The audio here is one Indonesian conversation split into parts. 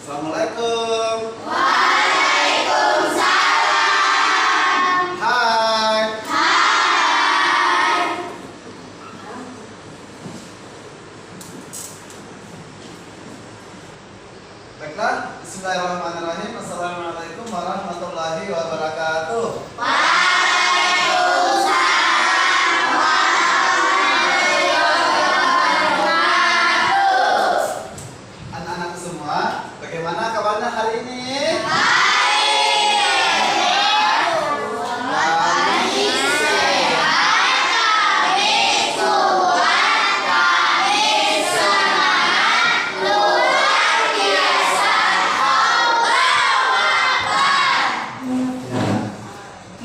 Assalamualaikum. Waalaikumsalam. Hai. Hai. Baiklah, bismillahirrahmanirrahim. Assalamualaikum warahmatullahi wabarakatuh. Waalaikumsalam warahmatullahi wabarakatuh. Anak-anakku semua, bagaimana kabarnya hari ini?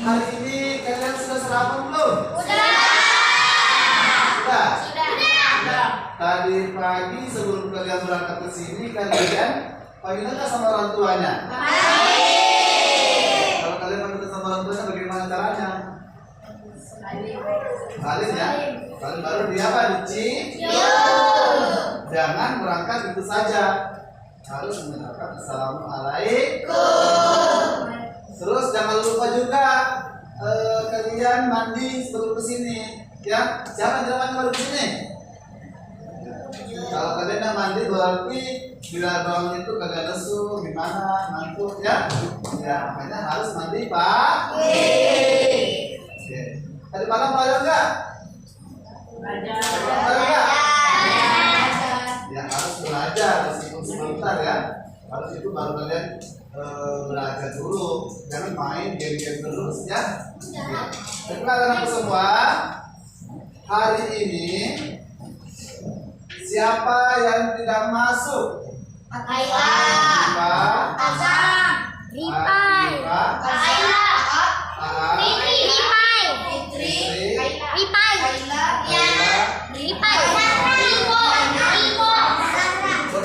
Hari ini kalian sudah sarapan belum? Sudah. Tadi pagi sebelum kalian berangkat ke sini kalian panggil nggak sama orang tuanya? Kalau kalian panggil sama orang tuanya bagaimana caranya? Salim ya. Salim baru dia apa? Jangan berangkat itu saja. Harus mengucapkan assalamualaikum. Terus jangan lupa juga kalian mandi sebelum kesini, ya. Jangan baru kesini. Kalau kalian yang mandi berarti bila bangun itu kagak lesu, gimana ngantuk ya? Ya makanya harus mandi pagi. Oke. Tadi malam belajar nggak? Belajar nggak? Ya harus belajar meskipun sebentar ya. Harus itu baru kalian belajar dulu, jangan main game-game terus ya. Baiklah anak-anakku semua, hari ini siapa yang tidak masuk?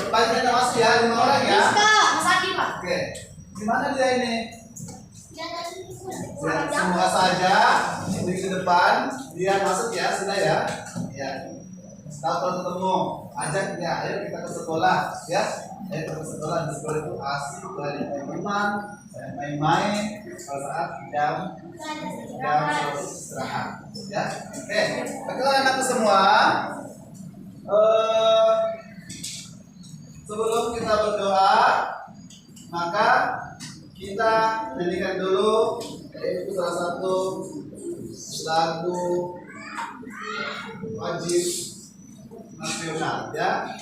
Banyak tidak masuk ya, 5 orang ya. Oke, gimana dia ini? Ya, semoga saja di depan dia masuk ya, sudah ya. Ya. Kalau ketemu, ajak ya, ayo kita ke sekolah ya. Ayo kita ke sekolah, di sekolah itu asik, belajar teman, main-main. Pada saat jam istirahat, ya. Oke, baiklah anakku semua. Sebelum kita berdoa, maka kita nyanyikan dulu, yaitu salah satu lagu wajib nasional ya.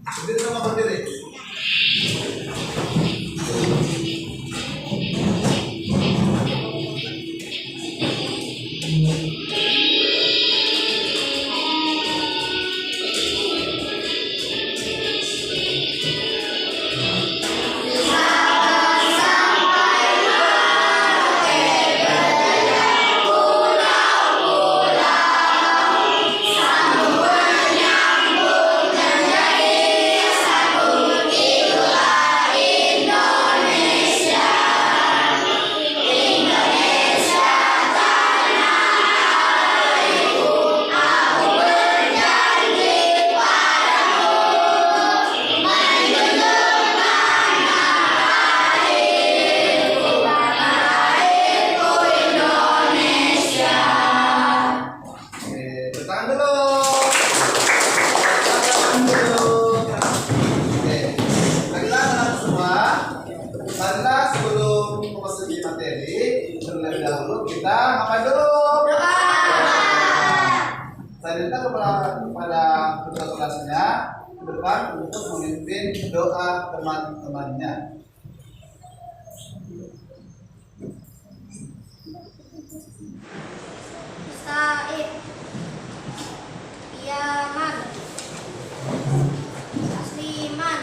Berdiri sama berdiri. Terlebih dahulu kita makan dulu. Saya minta kepada ketua kelasnya ke depan untuk memimpin doa teman-temannya. Saib, Yaman, Tasliman.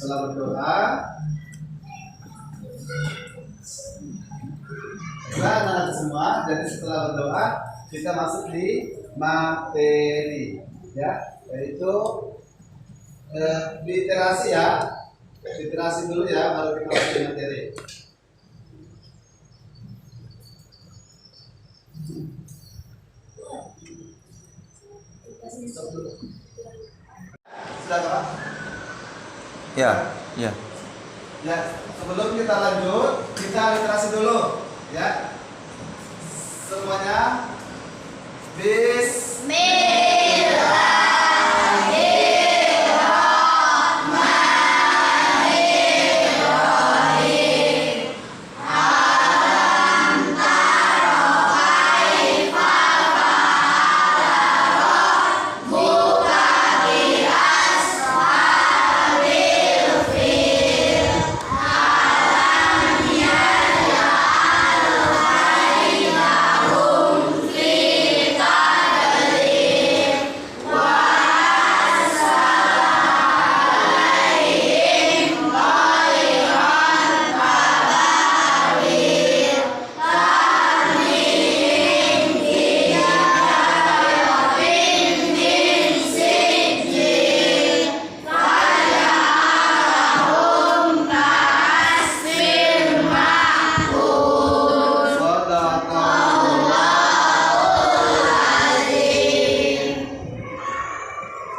Setelah berdoa, anak-anak semua. Jadi setelah berdoa kita masuk di materi, ya, yaitu literasi ya. Literasi dulu ya, baru kita masuk di materi. Sudah Pak? Ya, ya. Ya, sebelum kita lanjut, kita literasi dulu, ya. Semuanya,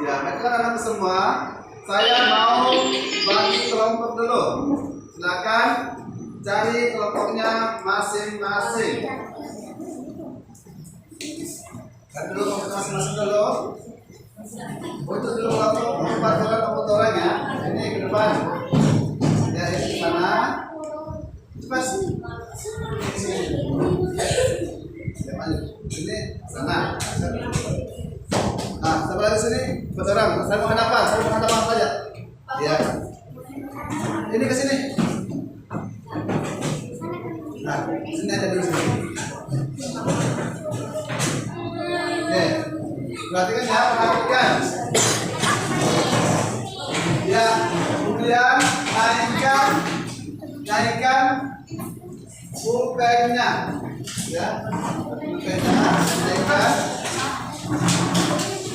ya, baiklah anak semua, saya mau bagi kelompok dulu. Silakan cari kelompoknya masing-masing. Cari dulu kelompok masing-masing dulu. Untuk dulu kelompok empat orang ya. Ini ke depan. Ya, ini di mana? Cepat. Ini sini. Ya, maju. Ini sana. Nah, sebelah sini, berorang. Saya menghadapan saja. Ya. Ini ke sini. Nah, sini aja dulu sini. Oke. Perhatikan ya, perhatikan. Ya, kemudian naikkan pulpennya. Ya, pulpennya naikkan.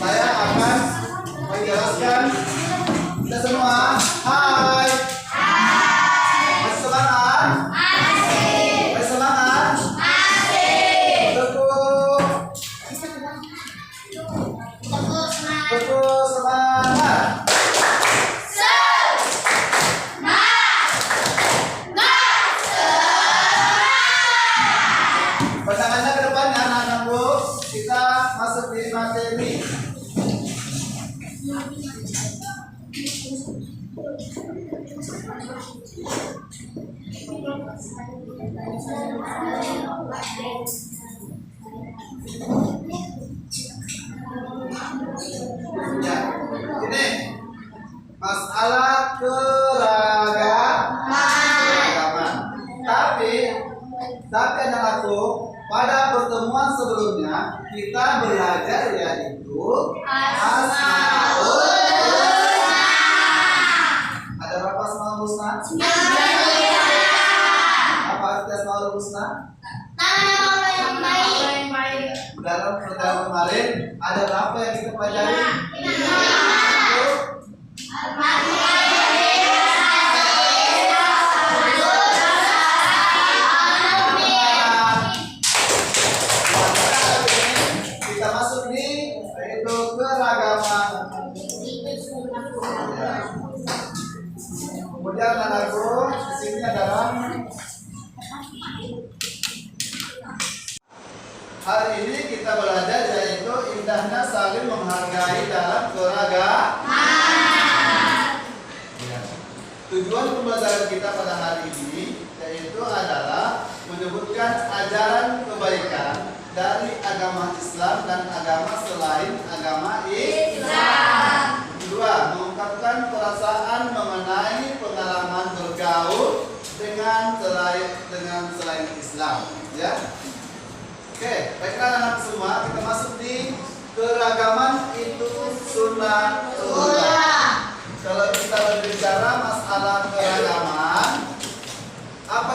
Saya akan menjelaskan. Kita semua, hai. Masih semangat? Masih semangat? Teguh semangat. Pandangannya ke depannya, anak-anakku. Kita masuk di materi. Ya, ini masalah keragaman. Tapi anak-anakku, pada pertemuan sebelumnya kita belajar yaitu Asmaul Husna. Ada berapa Asmaul Husna? Apa arti Asmaul Husna? Dalam pertemuan kemarin ada berapa yang kita pelajari? Kita masuk di yaitu keragaman. Kemudian anakku di sini adalah hari ini kita belajar yaitu indahnya saling menghargai dalam keragaman. Ya. Tujuan pembelajaran kita pada hari ini yaitu adalah menyebutkan ajaran kebaikan dari agama Islam dan agama selain agama Islam. Kedua, mengungkapkan perasaan mengenai pengalaman bergaul dengan selain Islam. Ya. Oke, baiklah anak semua, kita masuk di keragaman itu sunnatullah. Kalau kita berbicara masalah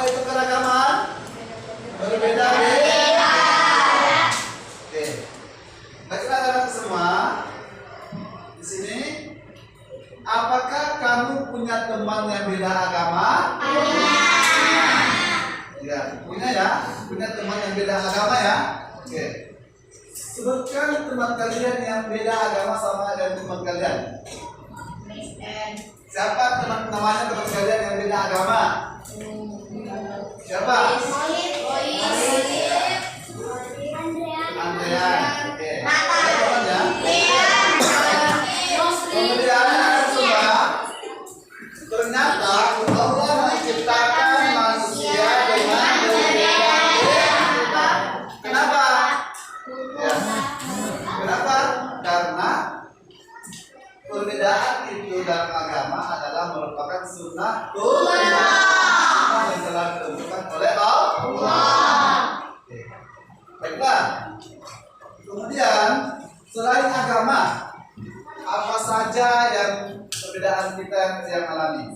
itu keragaman? Berbeda-beda. Oke. Baiklah anak semua. Di sini, apakah kamu punya teman yang beda agama? Ya, punya ya. Punya teman yang beda agama ya. Oke. Sebutkan teman kalian yang beda agama sama dengan teman kalian. Siapa namanya teman kalian yang beda agama? Siapa? Andrean. Oke. Teman ya. Kemudian semua ternyata Allah menciptakan manusia dengan berbeda-beda. Kenapa? Ya. Kenapa? Karena perbedaan itu dalam agama adalah merupakan sunnah Tuhan yang telah ditentukan oleh Allah. Oke. Baiklah. Kemudian selain agama, apa saja yang perbedaan kita yang alami?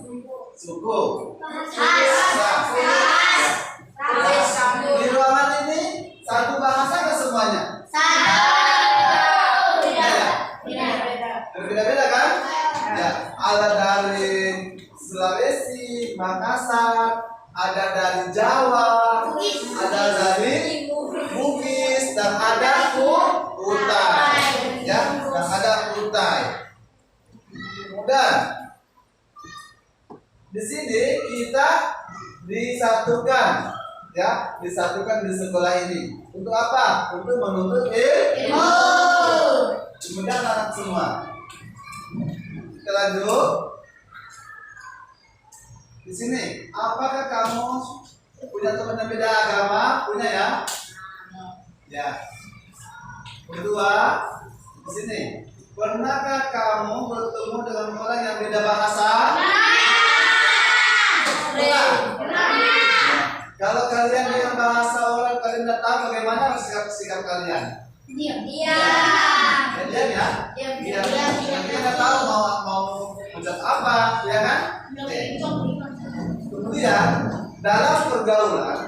Suku, bahasa. Di ruangan ini satu bahasa nggak semuanya? Berbeda-beda kan? Ya, ada dari Sulawesi, Makassar, ada dari Jawa, ada dari Bugis, dan ada Kutai. Ya, dan ada Kutai. Kemudian di sini kita disatukan, ya, disatukan di sekolah ini. Untuk apa? Untuk menuntut ilmu. Kemudian anak semua. Kita lanjut. Di sini, apakah kamu punya teman yang beda agama? Punya ya? Ya. Kedua, di sini, pernahkah kamu bertemu dengan orang yang beda bahasa? Pernah. Kalau kalian dengan bahasa orang kalian tidak tahu bagaimana sikap kalian? Diam ya? Kalian tidak tahu mau ucap apa, ya kan? Oke. Kemudian dalam pergaulan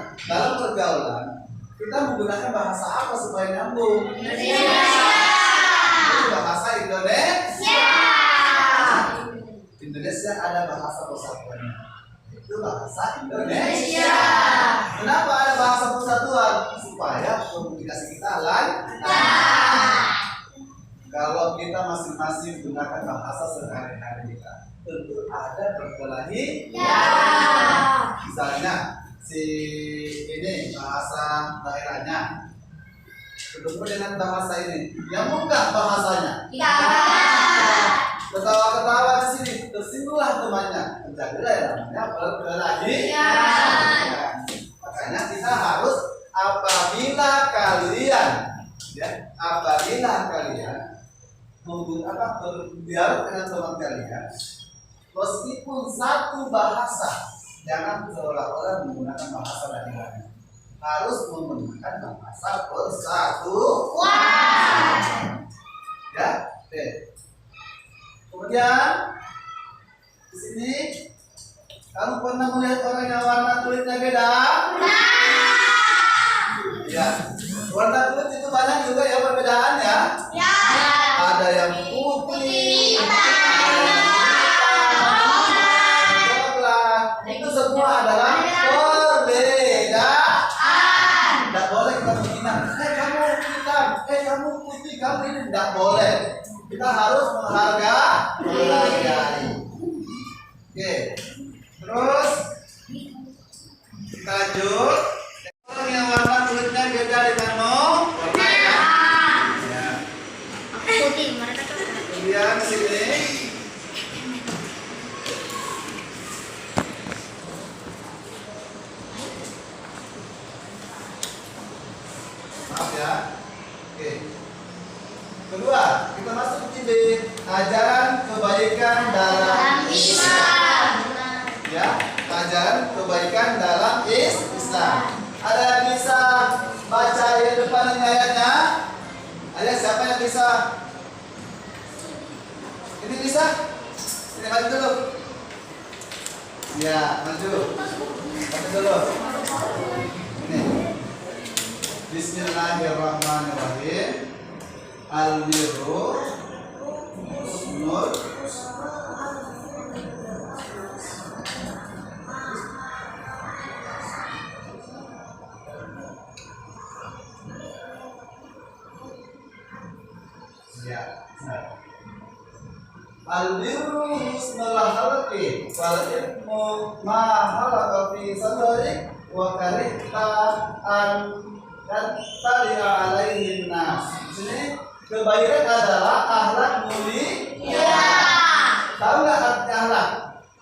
kita menggunakan bahasa apa supaya nyambung? Itu bahasa Indonesia. Indonesia ada bahasa persatuannya. Itu bahasa Indonesia. Kenapa ada bahasa persatuan? Supaya komunikasi kita lancar. Kalau kita masing-masing gunakan bahasa sehari-hari kita, tentu ada perkelahian. Misalnya si ini bahasa daerahnya ketemu dengan bahasa ini, yang bukan bahasanya. Ketawa-ketawa di sini, tersinggunglah temannya, terjadilah yang namanya perkelahian. Makanya kita harus apabila kalian berdialog dengan teman kalian, meskipun satu bahasa, jangan seolah-olah menggunakan bahasa daerahnya. Harus menggunakan bahasa persatuan. Ya, oke. Kemudian di sini kamu pernah melihat orang yang warna kulitnya beda? Ya, warna kulit itu banyak juga ya perbedaannya. Ada yang putih, coklat, itu semua adalah perbedaan. Tidak boleh kita menghina. Kamu hitam, kamu putih, kamu ini tidak boleh. Kita harus menghargai. Oke, terus kita lanjut. Orang yang warna kulitnya beda denganmu, kemudian sini maaf ya. Oke. Kedua, kita masuk ke B, ajaran kebaikan dalam Islam. Ya, ajaran kebaikan dalam Islam. Ada yang bisa baca di depan ini ayatnya? Ada siapa yang bisa? Ini bisa? Ini maju dulu. Ya, maju. Baca dulu. Ini. Bismillahirrahmanirrahim. Al-birru husnul ya. Al-birru husnul khalqi wal ilmu ma khalaqa fi sadrik wa karihta an tattali'a alaihin nas. Di sini kebaikan adalah akhlak mulia. Tahu nggak arti akhlak?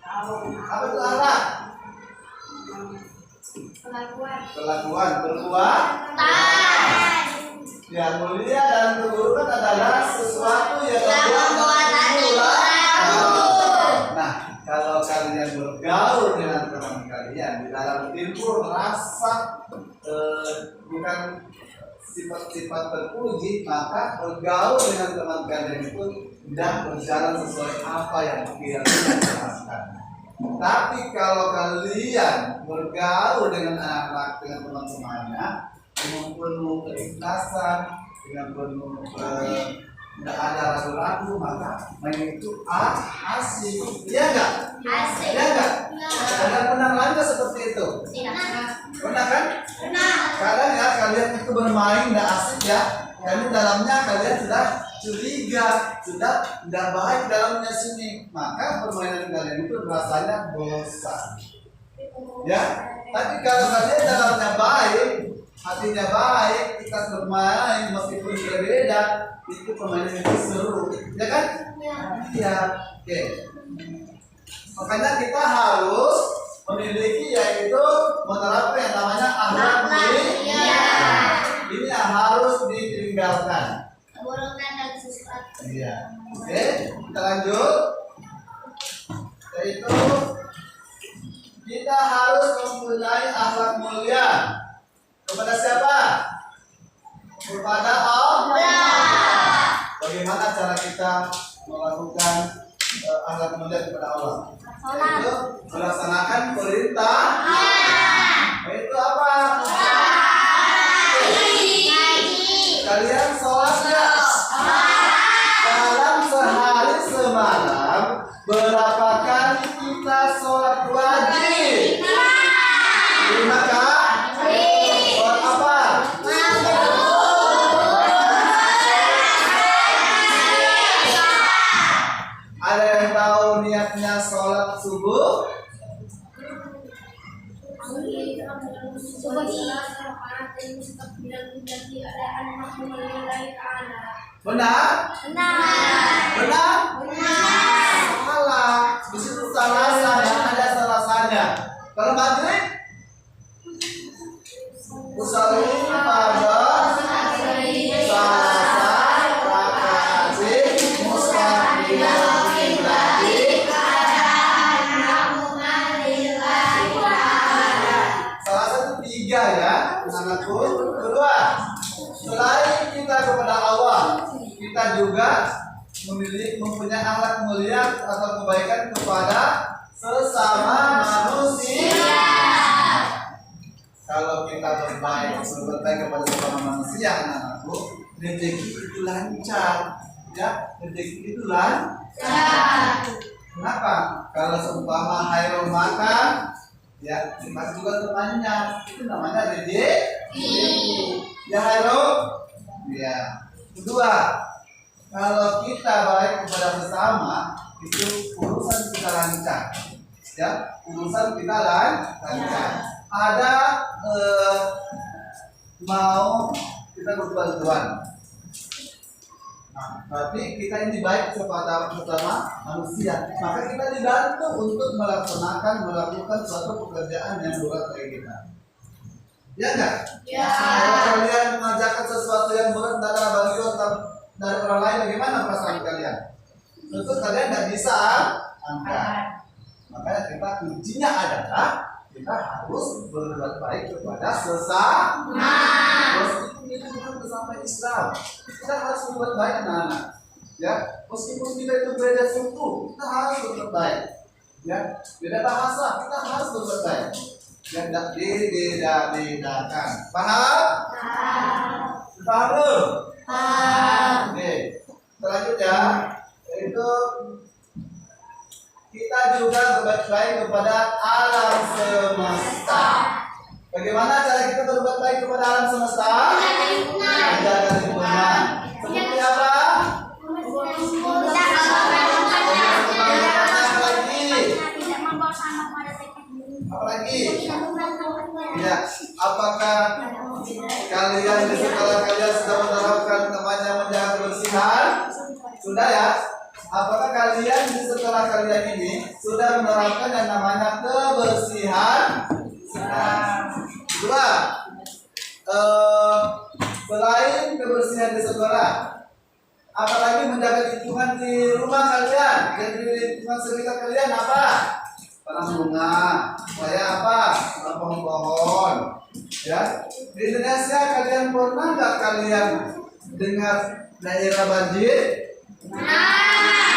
Apa itu akhlak? Kelakuan, perbuatan. Yang mulia dan keburukan adalah sesuatu yang membuat Nah, kalau kalian bergaul dengan teman kalian di dalam timbul rasa bukan sifat-sifat terpuji, maka bergaul dengan teman kalian itu tidak berjalan sesuai apa yang kalian jelaskan. Tapi kalau kalian bergaul dengan anak-anak, dengan teman-temannya dengan penuh keikhlasan, dengan penuh tidak ada ragu-ragu, maka main itu asik. Iya enggak? Asik. Iya enggak? Kalian pernah nggak seperti itu? Pernah kan? Kadang ya kalian itu bermain tidak asik ya, karena dalamnya kalian sudah curiga, sudah tidak baik dalamnya sini, maka permainan kalian itu rasanya bosan. Ya, tapi kalau kalian dalamnya baik, hatinya baik, kita bermain meskipun berbeda, itu permainan itu seru, ya kan? Iya. Oke. Makanya kita harus memiliki yaitu menerapkan yang namanya akhlak mulia. Ini yang harus ditinggalkan. Iya. Oke, kita lanjut. Yaitu kita harus mempunyai akhlak mulia kepada siapa? Kepada Allah. Bagaimana cara kita melakukan akhlak mulia kepada Allah? Yaitu melaksanakan perintah. Itu apa? Kalian sholat nggak? Dalam sehari semalam berapa kali kita sholat wajib? 5 kali. Sholat apa? Ada yang tahu niatnya sholat subuh? Benar? Benar? Salah. Di situ salah saya, ada salahnya. Kalau maghrib, usalli pada kedua, selain kita kepada Allah, kita juga mempunyai akhlak mulia atau kebaikan kepada sesama manusia. Kalau kita berbaik kepada sesama manusia, anak-anakku, rezeki itu lancar, ya, rezeki itu lancar. Kenapa? Kalau seumpama Hairul makan, ya, terima juga temannya, itu namanya rezeki. Ya, Hairul. Ya. Kedua, kalau kita baik kepada sesama, itu urusan kita lancar. Ya, urusan kita lancar. Ada mau kita berbantuan. Nah, tapi kita ini baik kepada sesama manusia, maka kita dibantu untuk melakukan suatu pekerjaan yang berat bagi kita. Ya enggak? Ya. Kalau kalian mengerjakan sesuatu yang berat bagi dari orang lain, bagaimana perasaan kalian? Tentu kalian tidak bisa angkat. Makanya kita kuncinya adalah kita harus berbuat baik kepada sesama. Meskipun itu bukan sesama Islam, kita harus berbuat baik, anak-anak. Ya, meskipun kita itu beda suku, kita harus berbuat baik. Ya, beda bahasa, kita harus berbuat baik. Ya, tidak dibeda-bedakan. Paham? Paham belum? Oke, selanjutnya yaitu kita juga berbuat baik kepada alam semesta. Bagaimana cara kita berbuat baik kepada alam semesta? Menjaga lingkungan. Seperti apa? Apalagi? Ya, apakah kalian di sekolah kalian sudah menerapkan namanya menjaga kebersihan? Sudah ya? Apakah kalian di sekolah kalian ini sudah menerapkan yang namanya kebersihan? Kedua, selain kebersihan di sekolah, apalagi menjaga lingkungan di rumah kalian dan di lingkungan sekitar kalian apa? Tanam bunga, supaya apa? Tanam pohon-pohon. Ya, di Indonesia kalian pernah nggak kalian dengar daerah banjir?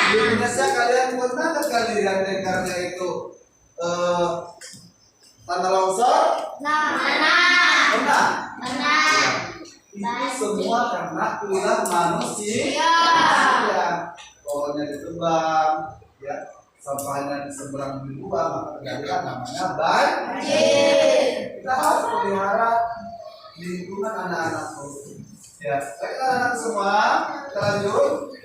Di Indonesia kalian pernah nggak kalian dengarnya itu tanah longsor? Pernah. Itu semua karena ulah manusia. Pohonnya ditebang, ya, sampahnya diseberang dibuang, maka terjadilah namanya banjir. Kita harus pelihara lingkungan anak-anakku. Ya, baik anak-anak semua, kita lanjut.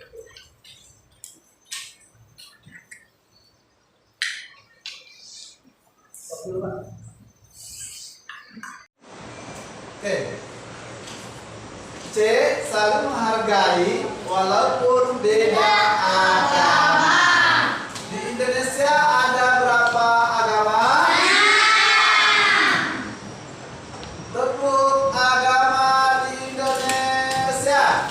Oke. C. Saling menghargai walaupun beda agama. Di Indonesia ada berapa agama? Tepuk agama di Indonesia.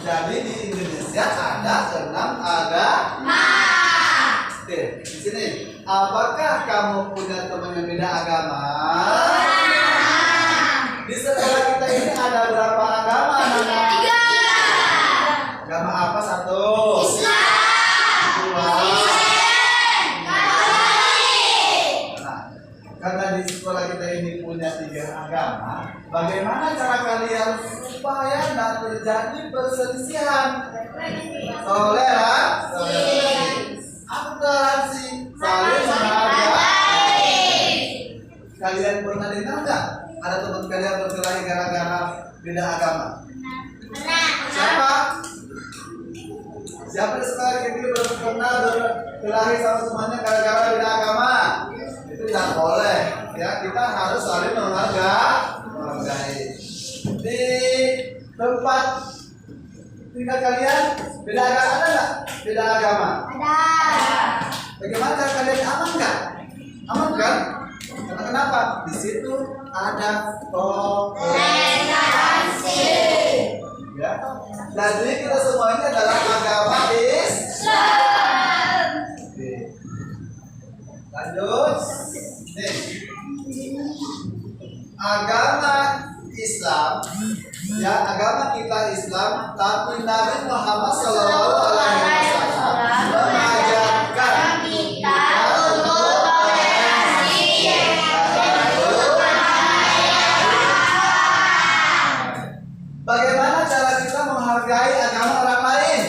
Jadi di Indonesia ada 6 agama. Oke, di sini. Apakah kamu punya teman yang beda agama? Di sekolah kita ini ada berapa agama? Agama apa? 1. Dua. Nah, karena di sekolah kita ini punya 3 agama, bagaimana cara kalian supaya tidak terjadi perselisihan? Toleransi, saling menghargai. Kalian pernah dengar nggak ada teman kalian berkelahi gara-gara beda agama? Siapa? Siapa di sekolah ini pernah berkelahi sama temannya gara-gara beda agama? Itu tidak boleh. Ya, kita harus saling menghargai. Di tempat tinggal kalian beda agama ada nggak? Beda agama. Bagaimana cara kalian aman nggak? Aman kan? Karena kenapa? Di situ ada toleransi. Ya. Jadi kita semuanya adalah agama Islam. Oke. Lanjut. Nih. Agama Islam, ya, agama kita Islam, tapi Nabi Muhammad SAW mengajarkan kita untuk toleransi. Bagaimana cara kita menghargai agama orang lain?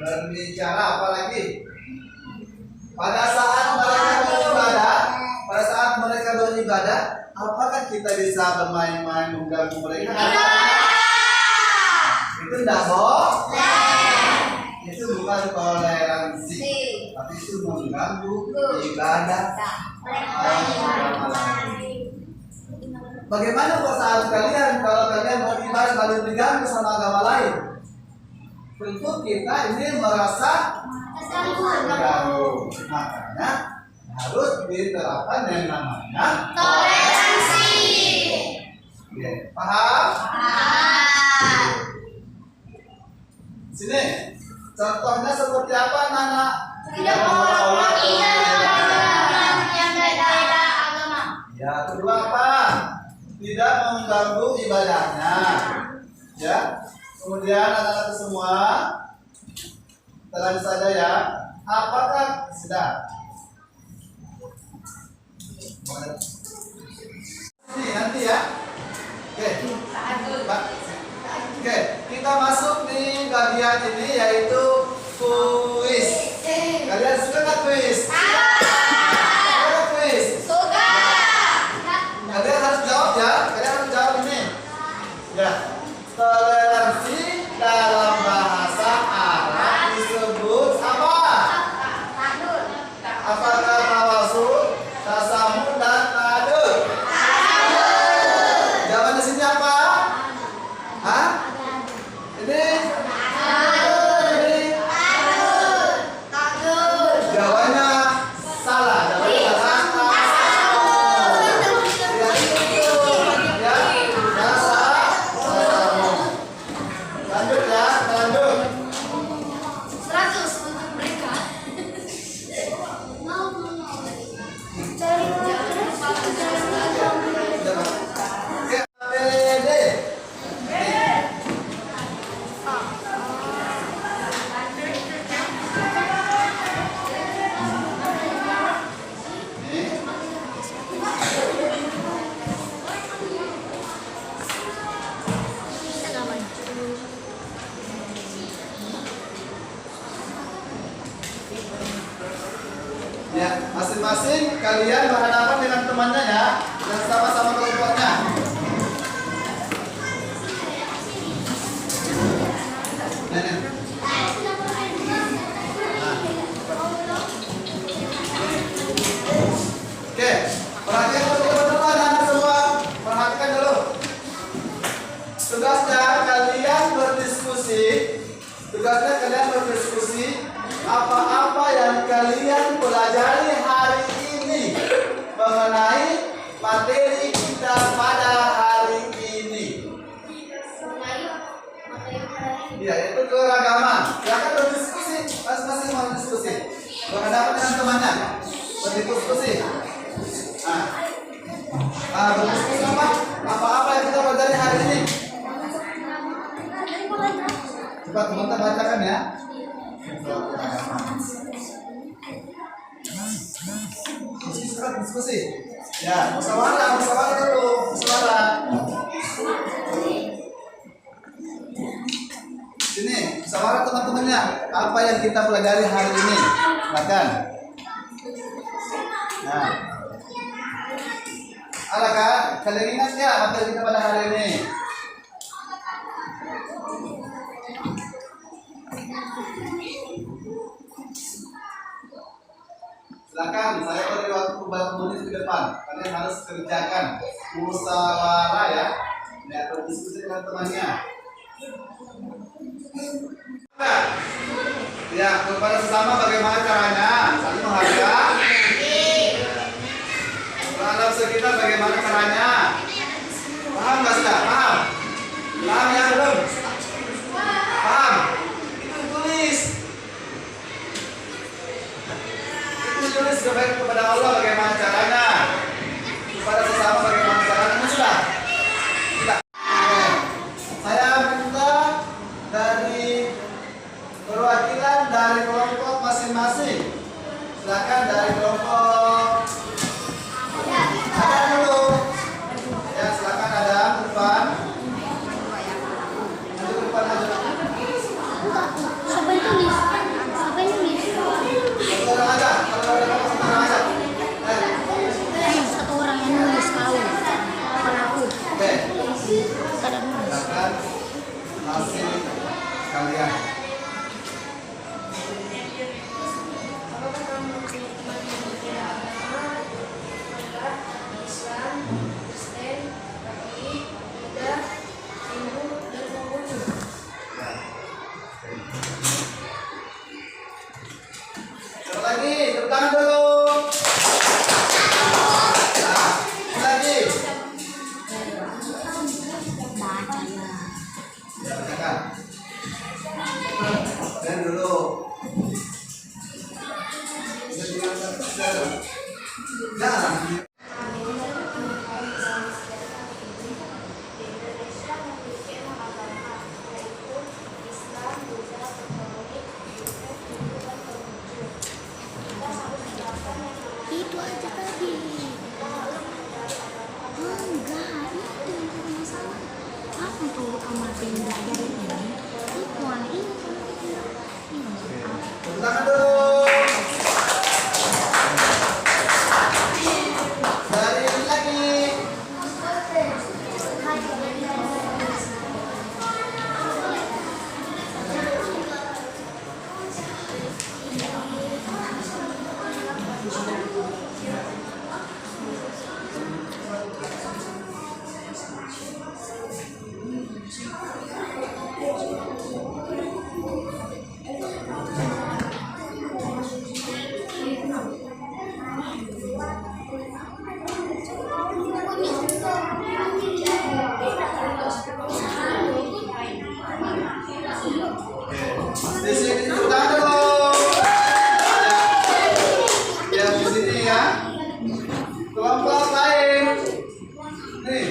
Berbicara, apalagi pada saat mereka beribadah, apakah kita bisa bermain-main mengganggu mereka? Itu tidak boleh. Itu bukan toleransi, tapi itu mengganggu ibadah orang lain. Bagaimana perasaan kalian kalau kalian beribadah lalu diganggu sama agama lain? Tentu kita ini merasa terganggu. Makanya harus diterapkan yang namanya Toleransi. Oke, paham? Paham. Sini, contohnya seperti apa, Nana? Tidak menghormati orang yang berbeda agama. Ya, kedua apa? Tidak mengganggu ibadahnya. Ya. Kemudian anak-anak semua, telan saja ya. Apakah sudah? Ini nanti ya. Oke. Oke, kita masuk di bagian ini yaitu kuis. Kalian suka nggak kuis? Suka kuis? Suka. Kalian harus jawab ya. Kalian harus jawab ini. Ya. Toleransi dalam bahasa Arab disebut apa? Apakah tawasud, tasamuh, dan tadud? Jawaban di sini apa? Hah? Ini? Ini? Jawabannya salah. Jawabannya salah. Ya, itu. Ya, tasamuh. Lanjut ya, lanjut. 100 untuk mereka. Oke, ABD. Ya, masing-masing kalian berhadapan dengan temannya ya, dan sama-sama kelompoknya. Nah. Oke, perhatikan betul-betul anak-anak semua. Perhatikan dulu. Tugasnya kalian berdiskusi. Tugasnya kalian berdiskusi apa-apa yang kalian pelajari hari ini mengenai materi kita pada hari ini. Ya, itu keragaman. Silakan berdiskusi, masing-masing mau diskusi. Berhadapan dengan temannya, berdiskusi. Berdiskusi apa-apa yang kita pelajari hari ini. Coba teman-teman bacakan ya. Diskusi. Ya, musyawarah dulu, musyawarah. Sini, musyawarah teman-temannya. Apa yang kita pelajari hari ini? Silakan. Nah, adakah kalian ingat ya materi kita pada hari ini? Silakan, saya beri waktu beberapa menit ke depan. Kalian harus kerjakan musyawarah ya. Ya, berdiskusi dengan temannya. Ya, kepada sesama bagaimana caranya? Saling menghargai. Terhadap sekitar bagaimana caranya? Paham nggak sudah? Paham? Paham ya belum? Paham? Itu tulis. Tulis kepada Allah bagaimana caranya, kepada sesama bagaimana caranya. Sudah? Tidak. Oke. Saya minta dari perwakilan dari kelompok masing-masing. Silakan dari kelompok. Ada dulu. Ya, silakan ada ke depan. Maju ke depan aja. Siapa yang tulis? Siapa yang tulis? Satu orang aja. Kalau ada satu orang aja. Satu orang yang nulis kau. Bukan aku. Oke. Tidak nulis. Silakan hasil kalian. Sekali lagi, tepuk tangan dulu. Dan dulu. Jangan. Itu aja tadi. Enggak, itu yang jadi masalah. Apa tuh amatin belajar ini? Itu ini. Tepuk tangan dulu. Dari ini lagi. Di sini tepuk tangan dulu. Ya, di sini ya. Kelompok lain. Nih.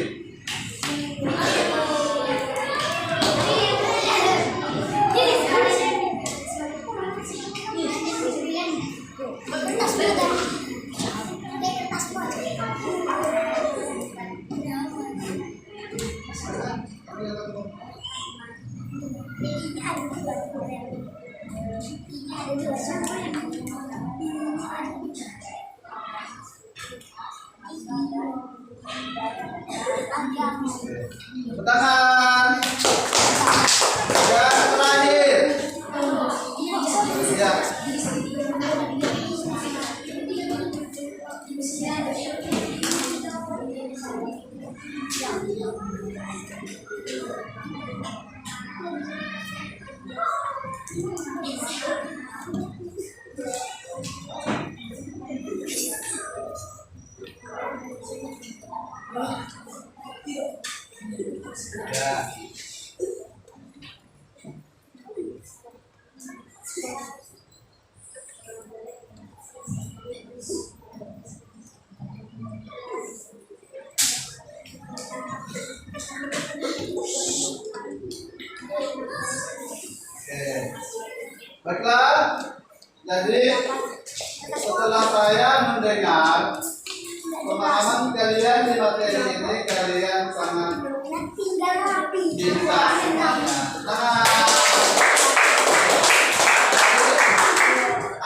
Tepuk tangan. Yang terakhir. Ya. Ya. Oke. Baiklah. Jadi setelah saya mendengar pemahaman kalian di materi ini, kalian sangat bisa semuanya. Nah,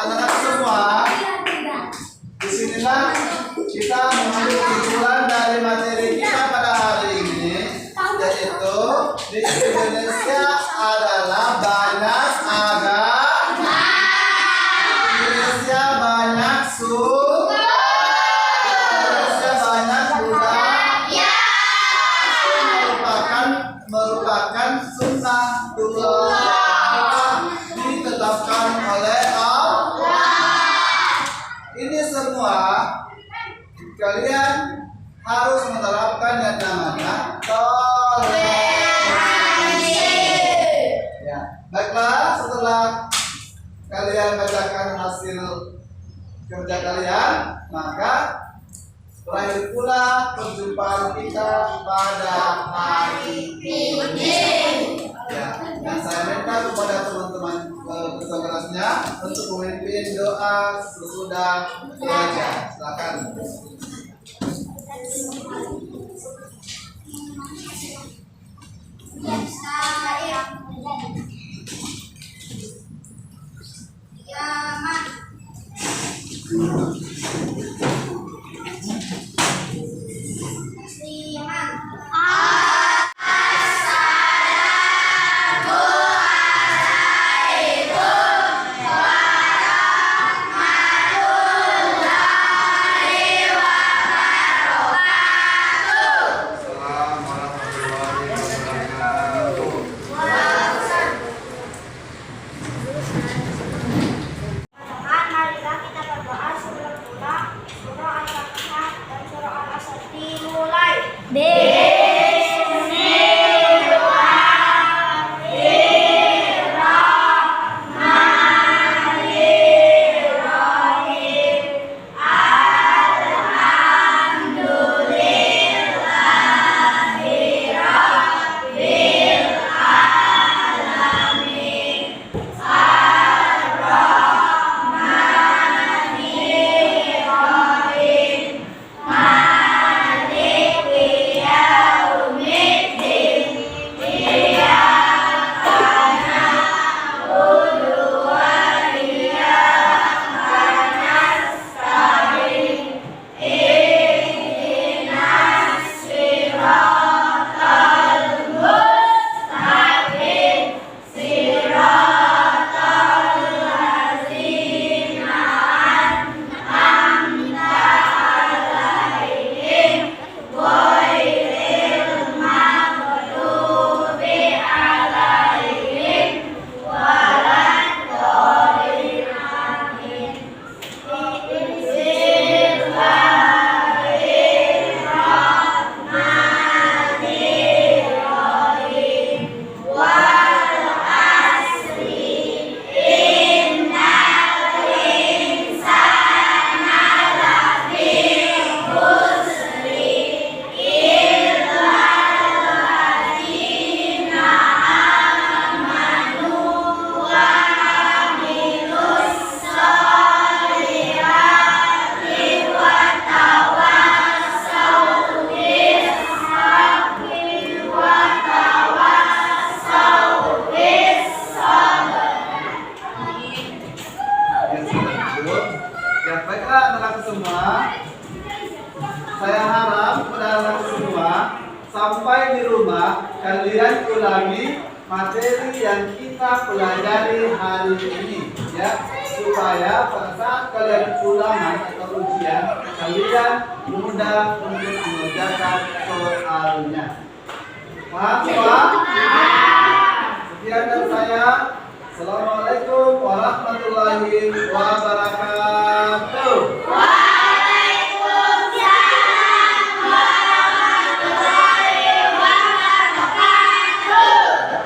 anak-anak semua, disinilah kita mengambil kesimpulan dari materi kita pada hari ini, yaitu di Indonesia adalah banyak agama, Indonesia banyak suku, Indonesia banyak budaya, merupakan sunnatullah ditetapkan oleh Allah. Ini semua kalian harus menerapkan yang namanya toleransi. Ya, baiklah, setelah kalian bacakan hasil kerja kalian, maka terakhir pula perjumpaan kita pada hari ini. Ya, dan saya minta kepada teman-teman peserta kelasnya untuk memimpin doa sesudah belajar. Silakan. Marilah kita berdoa sebelum kita pelajari hari ini, ya, supaya pada saat kalian ulangan atau ujian kalian mudah untuk mengerjakan soalnya. Paham semua? Sekian dari saya. Assalamualaikum warahmatullahi wabarakatuh.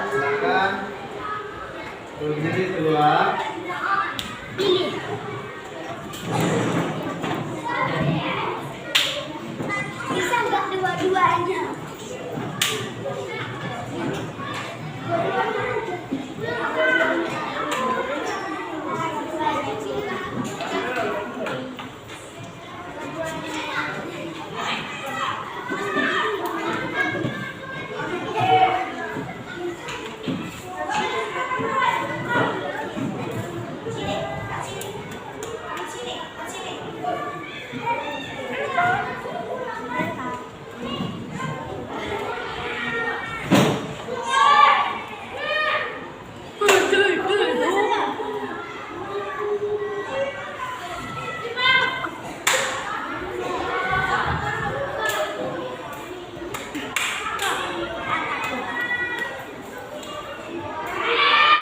Silakan berdiri keluar.